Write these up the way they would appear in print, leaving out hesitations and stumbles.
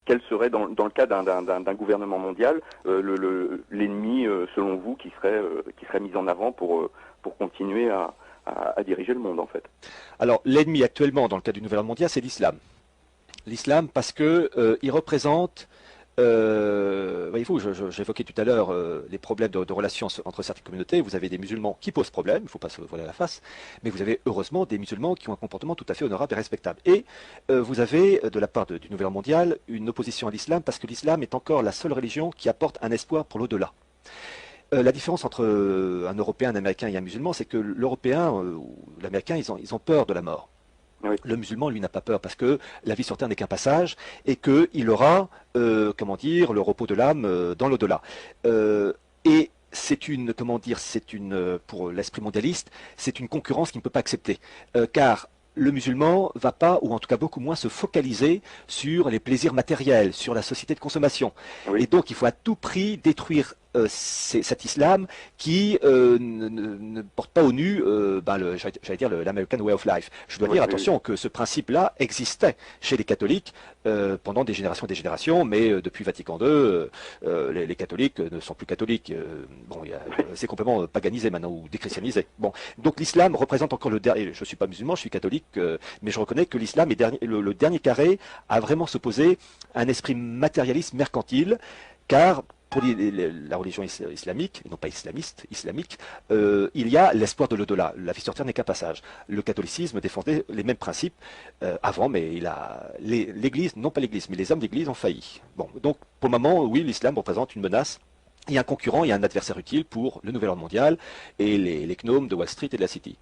quel serait dans le cas d'un gouvernement mondial l'ennemi selon vous qui serait mis en avant pour continuer à diriger le monde en fait? Alors l'ennemi actuellement dans le cas du nouvel ordre mondial, c'est l'islam. L'islam parce que il représente, voyez-vous, j'évoquais tout à l'heure les problèmes de relations entre certaines communautés. Vous avez des musulmans qui posent problème, il ne faut pas se voiler la face, mais vous avez heureusement des musulmans qui ont un comportement tout à fait honorable et respectable. Et vous avez de la part du nouvel ordre mondial une opposition à l'islam parce que l'islam est encore la seule religion qui apporte un espoir pour l'au-delà. La différence entre un Européen, un Américain et un musulman, c'est que l'Européen ou l'Américain, ils ont peur de la mort. Oui. Le musulman, lui, n'a pas peur parce que la vie sur Terre n'est qu'un passage et qu'il aura, comment dire, le repos de l'âme dans l'au-delà. Et c'est une, comment dire, pour l'esprit mondialiste, c'est une concurrence qu'il ne peut pas accepter. Car le musulman va pas, ou en tout cas beaucoup moins, se focaliser sur les plaisirs matériels, sur la société de consommation. Oui. Et donc, il faut à tout prix détruire cet islam qui ne porte pas au nu, j'allais dire, l'American Way of Life. Je dois dire, attention, que ce principe-là existait chez les catholiques pendant des générations, mais depuis Vatican II, les catholiques ne sont plus catholiques. C'est complètement paganisé maintenant, ou déchristianisé. Bon, donc l'islam représente encore le dernier. Je ne suis pas musulman, je suis catholique, mais je reconnais que l'islam est le dernier carré à vraiment s'opposer à un esprit matérialiste, mercantile, car pour la religion islamique, et non pas islamiste, islamique, il y a l'espoir de l'au-delà. La vie sur Terre n'est qu'un passage. Le catholicisme défendait les mêmes principes avant, mais l'Église, non pas l'Église, mais les hommes d'Église ont failli. Bon, donc pour le moment, oui, l'islam représente une menace. Il y a un concurrent, il y a un adversaire utile pour le nouvel ordre mondial et les gnomes de Wall Street et de la City.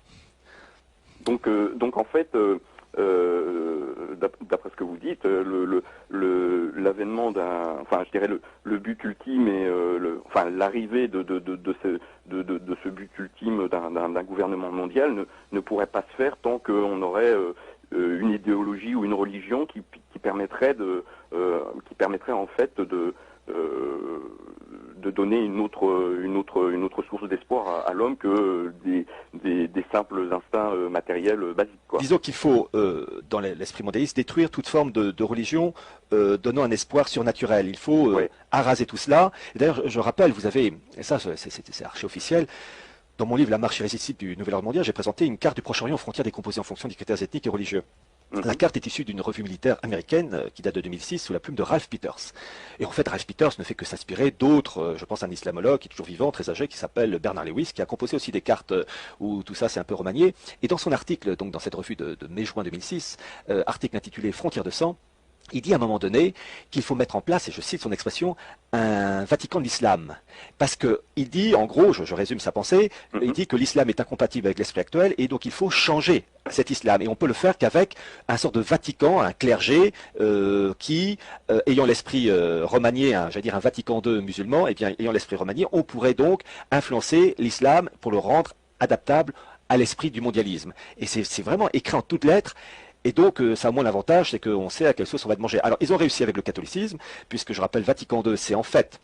Donc en fait, d'après ce que vous dites, l'avènement je dirais le but ultime et l'arrivée de ce but ultime d'un gouvernement mondial ne pourrait pas se faire tant qu'on aurait une idéologie ou une religion qui permettrait en fait de donner une autre source d'espoir à l'homme que des simples instincts matériels basiques, quoi. Disons qu'il faut, dans l'esprit mondialiste, détruire toute forme de religion donnant un espoir surnaturel. Il faut araser tout cela. D'ailleurs, je rappelle, vous avez, et ça c'est archi officiel, dans mon livre La marche irrésistible du nouvel ordre mondial, j'ai présenté une carte du Proche-Orient aux frontières décomposée en fonction des critères ethniques et religieux. La carte est issue d'une revue militaire américaine qui date de 2006 sous la plume de Ralph Peters. Et en fait, Ralph Peters ne fait que s'inspirer d'autres, je pense à un islamologue qui est toujours vivant, très âgé, qui s'appelle Bernard Lewis, qui a composé aussi des cartes où tout ça c'est un peu remanié. Et dans son article, donc dans cette revue de mai-juin 2006, article intitulé Frontières de sang, il dit à un moment donné qu'il faut mettre en place, et je cite son expression, un Vatican de l'islam. Parce qu'il dit, en gros, je résume sa pensée, il dit que l'islam est incompatible avec l'esprit actuel et donc il faut changer cet islam. Et on peut le faire qu'avec un sort de Vatican, un clergé qui, ayant l'esprit remanié, j'allais dire un Vatican II musulman, et bien ayant l'esprit remanié, on pourrait donc influencer l'islam pour le rendre adaptable à l'esprit du mondialisme. Et c'est vraiment écrit en toutes lettres. Et donc, ça a au moins l'avantage, c'est qu'on sait à quelle sauce on va être mangé. Alors, ils ont réussi avec le catholicisme, puisque je rappelle, Vatican II, c'est en fait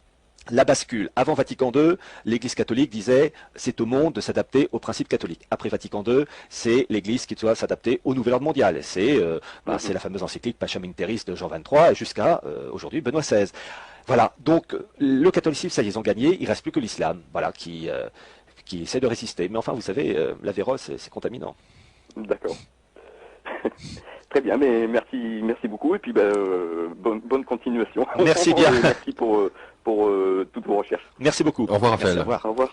la bascule. Avant Vatican II, l'Église catholique disait c'est au monde de s'adapter aux principes catholiques. Après Vatican II, c'est l'Église qui doit s'adapter au nouvel ordre mondial. C'est la fameuse encyclique Pacem in Terris de Jean XXIII jusqu'à aujourd'hui Benoît XVI. Voilà, donc le catholicisme, ça y est, ils ont gagné, il ne reste plus que l'islam, voilà, qui essaie de résister. Mais enfin, vous savez, la vérole, c'est contaminant. D'accord. Très bien, mais merci beaucoup et puis bonne continuation. Merci bien. Merci pour toutes vos recherches. Merci beaucoup. Au revoir, Raphaël. Merci, au revoir. Au revoir.